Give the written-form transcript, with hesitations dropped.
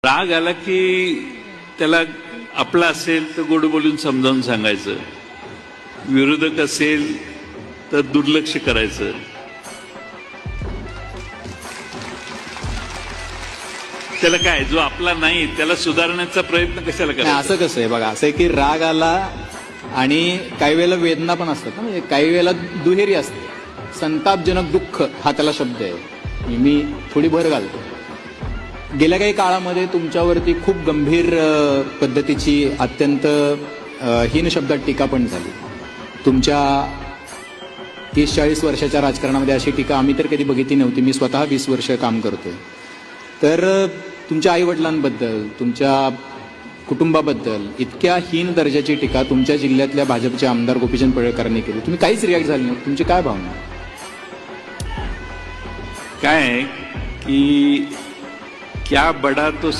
राग आला की त्याला आपला असेल तर गोड बोलून समजावून सांगायचं, विरोधक असेल तर दुर्लक्ष करायचं. त्याला काय, जो आपला नाही त्याला सुधारण्याचा प्रयत्न कशाला नाही, करायचा? असं कसं आहे बघा, असं आहे की राग आला आणि काही वेळेला वेदना पण असतात ना, म्हणजे काही वेळेला दुहेरी असते. संतापजनक दुःख हा त्याला शब्द आहे, मी थोडी भर घालतो. गेल्या काही काळामध्ये तुमच्यावरती खूप गंभीर पद्धतीची अत्यंत हीन शब्दात टीका पण झाली. तुमच्या 30-40 वर्षाच्या राजकारणामध्ये अशी टीका आम्ही तर कधी बघितली नव्हती. मी स्वतः 20 वर्ष काम करतोय. तर तुमच्या आईवडिलांबद्दल, तुमच्या कुटुंबाबद्दल इतक्या हीन दर्जाची टीका तुमच्या जिल्ह्यातल्या भाजपचे आमदार गोपीचंद पडळकरांनी केली. तुम्ही काहीच रिॲक्ट झाले नाही. तुमची काय भावना? काय कि क्या बड़ा तो